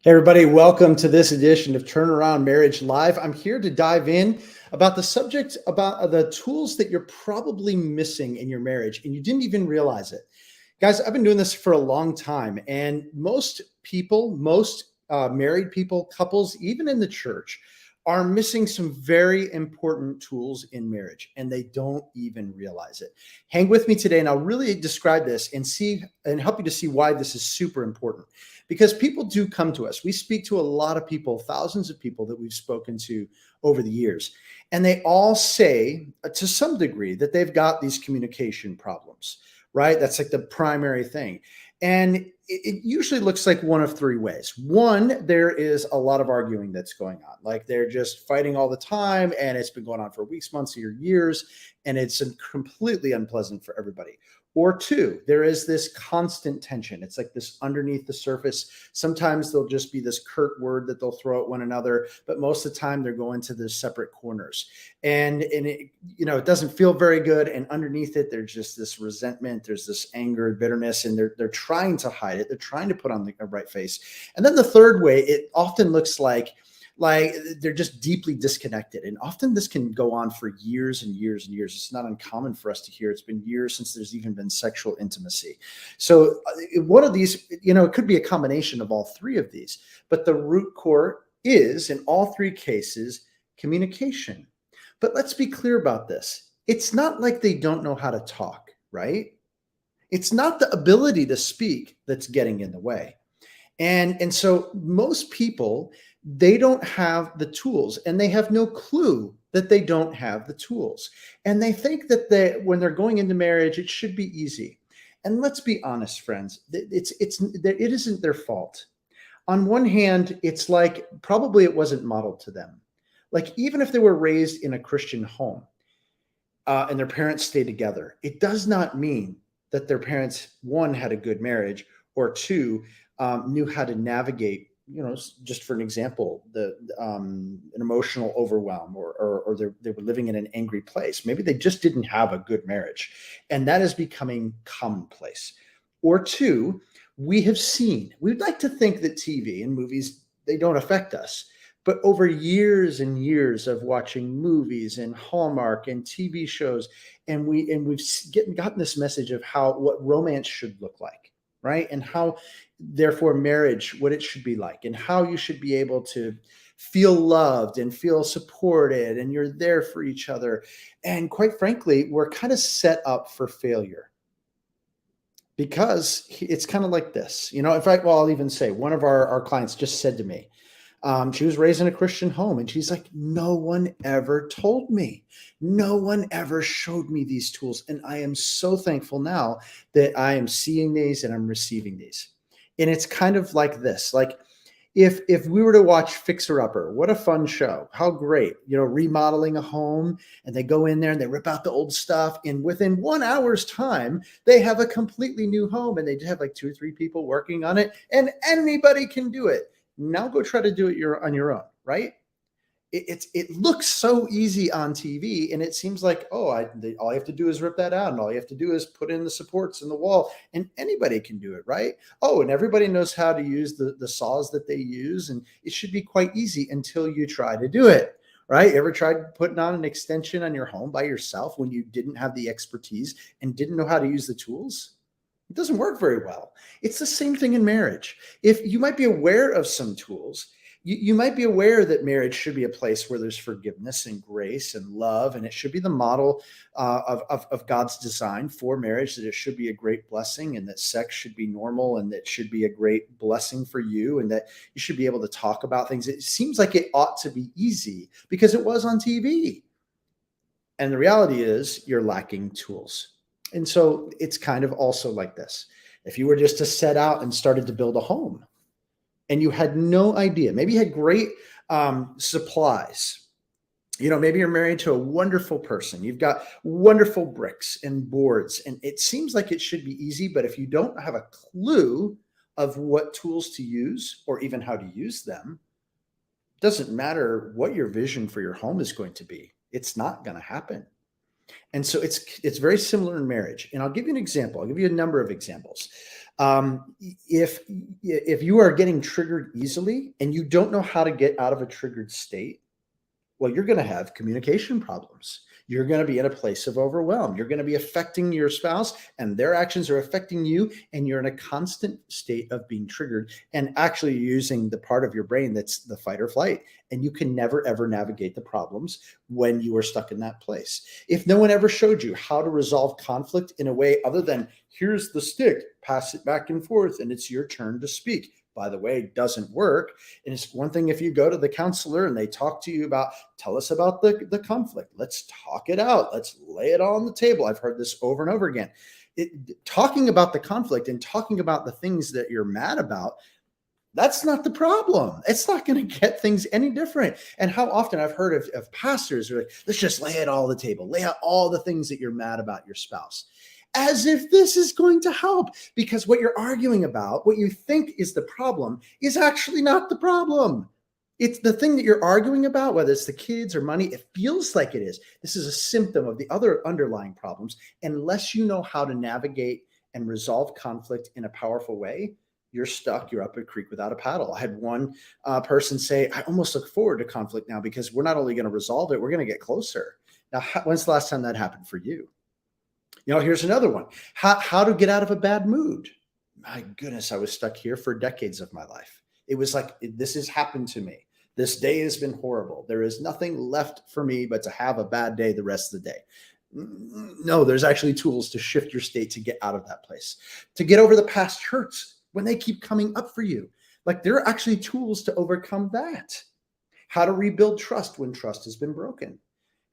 Hey, everybody, welcome to this edition of Turnaround Marriage Live. I'm here to dive in about the subject about the tools that you're probably missing in your marriage and you didn't even realize it. Guys, I've been doing this for a long time, and most people, most married people, couples, even in the church, are missing some very important tools in marriage, and they don't even realize it. Hang with me today, and I'll really describe this and see and help you to see why this is super important. Because people do come to us. We speak to a lot of people, thousands of people that we've spoken to over the years, and they all say to some degree that they've got these communication problems, right? That's like the primary thing. And it usually looks like one of three ways. One, there is a lot of arguing that's going on. Like they're just fighting all the time, and it's been going on for weeks, months, or years, and it's completely unpleasant for everybody. Or two, there is this constant tension. It's like this underneath the surface. Sometimes there'll just be this curt word that they'll throw at one another, but most of the time they're going to the separate corners. And it doesn't feel very good. And underneath it, there's just this resentment, there's this anger, bitterness, and they're trying to hide it. They're trying to put on the right face. And then the third way, it often looks like they're just deeply disconnected. And often this can go on for years and years and years. It's not uncommon for us to hear. It's been years since there's even been sexual intimacy. So one of these, it could be a combination of all three of these, but the root core is, in all three cases, communication. But let's be clear about this. It's not like they don't know how to talk, right? It's not the ability to speak that's getting in the way. And so most people, they don't have the tools, and they have no clue that they don't have the tools. And they think that when they're going into marriage, it should be easy. And let's be honest, friends, it isn't their fault. On one hand, it's like probably it wasn't modeled to them. Like even if they were raised in a Christian home and their parents stayed together, it does not mean that their parents, one, had a good marriage, or two, knew how to navigate, just for an example, an emotional overwhelm, or they were living in an angry place. Maybe they just didn't have a good marriage, and that is becoming commonplace. Or two, we'd like to think that TV and movies, they don't affect us. But over years and years of watching movies and Hallmark and TV shows, and we've gotten this message of what romance should look like, right? And how, therefore, marriage, what it should be like, and how you should be able to feel loved and feel supported, and you're there for each other. And quite frankly, we're kind of set up for failure, because it's kind of like this. In fact, I'll even say one of our clients just said to me, she was raised in a Christian home, and she's like, no one ever told me. No one ever showed me these tools. And I am so thankful now that I am seeing these and I'm receiving these. And it's kind of like this, like if we were to watch Fixer Upper, what a fun show. How great, remodeling a home, and they go in there and they rip out the old stuff. And within 1 hour's time, they have a completely new home, and they have like 2 or 3 people working on it, and anybody can do it. Now go try to do it on your own, right? It looks so easy on TV, and it seems like, all I have to do is rip that out, and all you have to do is put in the supports in the wall, and anybody can do it, right? Oh, and everybody knows how to use the saws that they use, and it should be quite easy until you try to do it, right? Ever tried putting on an extension on your home by yourself when you didn't have the expertise and didn't know how to use the tools? It doesn't work very well. It's the same thing in marriage. If you might be aware of some tools, you might be aware that marriage should be a place where there's forgiveness and grace and love, and it should be the model of God's design for marriage, that it should be a great blessing, and that sex should be normal, and that should be a great blessing for you, and that you should be able to talk about things. It seems like it ought to be easy because it was on TV. And the reality is you're lacking tools. And so it's kind of also like this. If you were just to set out and started to build a home, and you had no idea, maybe you had great supplies, maybe you're married to a wonderful person, you've got wonderful bricks and boards, and it seems like it should be easy. But if you don't have a clue of what tools to use or even how to use them, it doesn't matter what your vision for your home is going to be. It's not going to happen. And so it's very similar in marriage. And I'll give you an example. I'll give you a number of examples. If you are getting triggered easily and you don't know how to get out of a triggered state, well, you're going to have communication problems. You're going to be in a place of overwhelm. You're going to be affecting your spouse, and their actions are affecting you. And you're in a constant state of being triggered and actually using the part of your brain that's the fight or flight. And you can never, ever navigate the problems when you are stuck in that place. If no one ever showed you how to resolve conflict in a way other than here's the stick, pass it back and forth, and it's your turn to speak. By the way, doesn't work. And it's one thing if you go to the counselor and they talk to you about, tell us about the conflict. Let's talk it out. Let's lay it all on the table. I've heard this over and over again. Talking about the conflict and talking about the things that you're mad about, that's not the problem. It's not going to get things any different. And how often I've heard of pastors who are like, let's just lay it all on the table. Lay out all the things that you're mad about your spouse. As if this is going to help, because what you're arguing about, what you think is the problem, is actually not the problem. It's the thing that you're arguing about, whether it's the kids or money, it feels like it is. This is a symptom of the other underlying problems. Unless you know how to navigate and resolve conflict in a powerful way, you're stuck. You're up a creek without a paddle. I had one person say, I almost look forward to conflict now because we're not only going to resolve it, we're going to get closer. Now, when's the last time that happened for you? Here's another one. How to get out of a bad mood. My goodness, I was stuck here for decades of my life. It was like, this has happened to me. This day has been horrible. There is nothing left for me but to have a bad day the rest of the day. No, there's actually tools to shift your state to get out of that place, to get over the past hurts when they keep coming up for you. Like, there are actually tools to overcome that. How to rebuild trust when trust has been broken.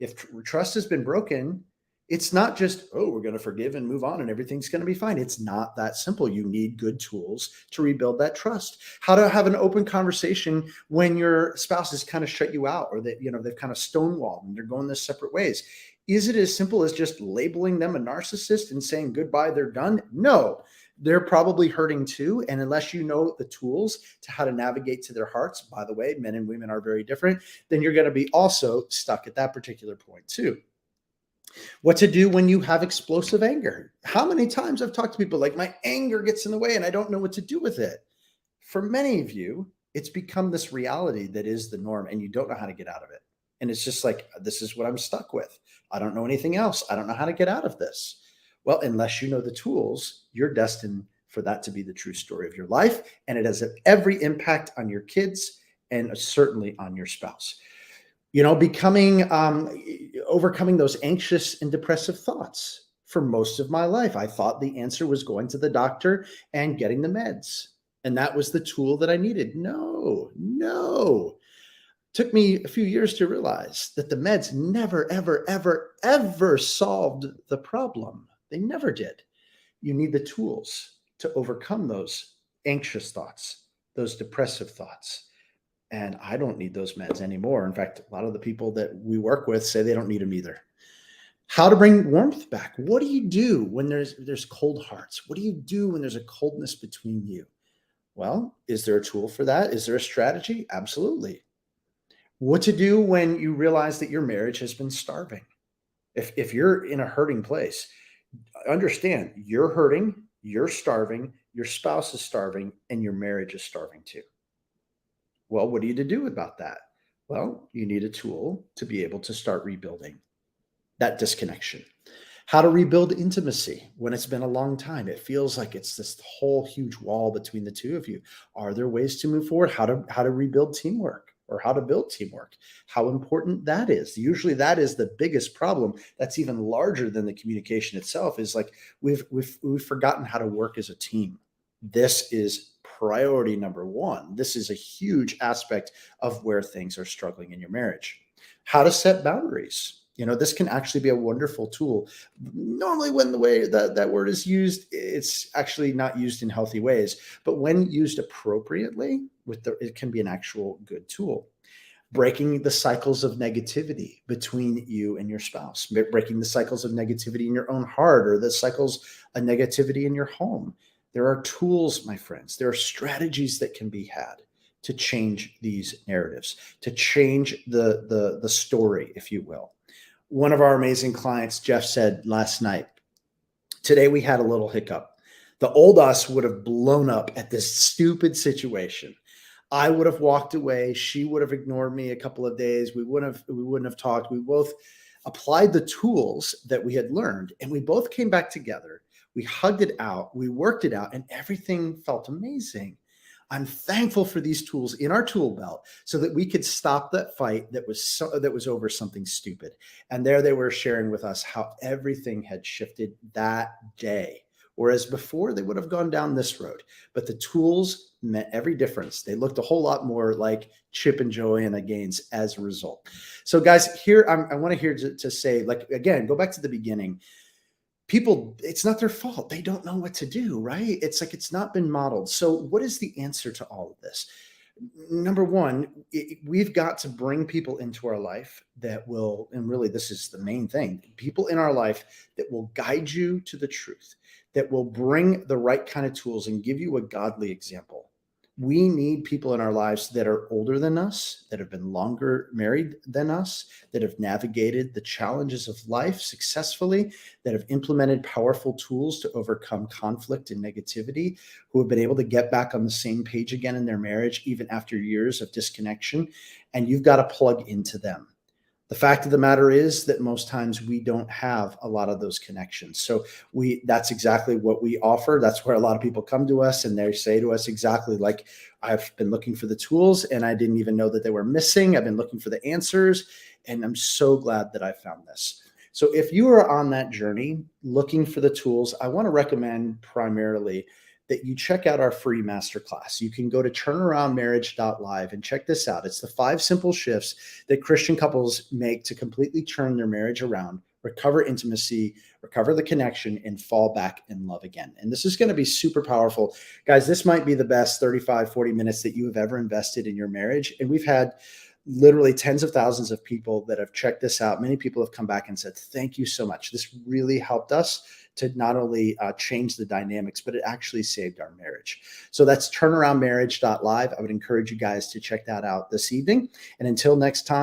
If trust has been broken, it's not just, oh, we're going to forgive and move on and everything's going to be fine. It's not that simple. You need good tools to rebuild that trust. How to have an open conversation when your spouse has kind of shut you out, or that, they've kind of stonewalled and they're going their separate ways. Is it as simple as just labeling them a narcissist and saying goodbye, they're done? No, they're probably hurting too. And unless you know the tools to how to navigate to their hearts, by the way, men and women are very different, then you're going to be also stuck at that particular point too. What to do when you have explosive anger. How many times I've talked to people like, my anger gets in the way and I don't know what to do with it. For many of you, it's become this reality that is the norm and you don't know how to get out of it. And it's just like, this is what I'm stuck with. I don't know anything else. I don't know how to get out of this. Well, unless you know the tools, you're destined for that to be the true story of your life. And it has every impact on your kids and certainly on your spouse. Overcoming those anxious and depressive thoughts. For most of my life, I thought the answer was going to the doctor and getting the meds. And that was the tool that I needed. No. Took me a few years to realize that the meds never, ever, ever, ever solved the problem. They never did. You need the tools to overcome those anxious thoughts, those depressive thoughts. And I don't need those meds anymore. In fact, a lot of the people that we work with say they don't need them either. How to bring warmth back. What do you do when there's cold hearts? What do you do when there's a coldness between you? Well, is there a tool for that? Is there a strategy? Absolutely. What to do when you realize that your marriage has been starving? If you're in a hurting place, understand you're hurting, you're starving, your spouse is starving, and your marriage is starving too. Well, what do you do about that? Well, you need a tool to be able to start rebuilding that disconnection. How to rebuild intimacy when it's been a long time. It feels like it's this whole huge wall between the two of you. Are there ways to move forward? How to rebuild teamwork, or how to build teamwork? How important that is. Usually that is the biggest problem. That's even larger than the communication itself, is like we've forgotten how to work as a team. This is priority number one. This is a huge aspect of where things are struggling in your marriage. How to set boundaries. This can actually be a wonderful tool. Normally when the way that word is used, it's actually not used in healthy ways, but when used appropriately, it can be an actual good tool. Breaking the cycles of negativity between you and your spouse, breaking the cycles of negativity in your own heart, or the cycles of negativity in your home. There are tools, my friends. There are strategies that can be had to change these narratives, to change the story, if you will. One of our amazing clients, Jeff, said last night, today we had a little hiccup. The old us would have blown up at this stupid situation. I would have walked away. She would have ignored me a couple of days. We wouldn't have talked. We both applied the tools that we had learned, and we both came back together. We hugged it out. We worked it out, and everything felt amazing. I'm thankful for these tools in our tool belt so that we could stop that fight that was over something stupid. And there they were sharing with us how everything had shifted that day. Whereas before they would have gone down this road, but the tools meant every difference. They looked a whole lot more like Chip and Joanna Gaines as a result. So guys, here I want to hear to say, like, again, go back to the beginning. People, it's not their fault. They don't know what to do, right? It's like it's not been modeled. So what is the answer to all of this? Number one, we've got to bring people into our life that will, and really this is the main thing, people in our life that will guide you to the truth, that will bring the right kind of tools and give you a godly example. We need people in our lives that are older than us, that have been longer married than us, that have navigated the challenges of life successfully, that have implemented powerful tools to overcome conflict and negativity, who have been able to get back on the same page again in their marriage, even after years of disconnection. And you've got to plug into them. The fact of the matter is that most times we don't have a lot of those connections. So that's exactly what we offer. That's where a lot of people come to us and they say to us exactly like, I've been looking for the tools and I didn't even know that they were missing. I've been looking for the answers and I'm so glad that I found this. So if you are on that journey looking for the tools, I want to recommend primarily that you check out our free masterclass. You can go to turnaroundmarriage.live and check this out. It's the 5 simple shifts that Christian couples make to completely turn their marriage around, recover intimacy, recover the connection, and fall back in love again. And this is going to be super powerful. Guys, this might be the best 35, 40 minutes that you have ever invested in your marriage. And we've had literally tens of thousands of people that have checked this out. Many people have come back and said, thank you so much. This really helped us to not only change the dynamics, but it actually saved our marriage. So that's turnaroundmarriage.live. I would encourage you guys to check that out this evening. And until next time,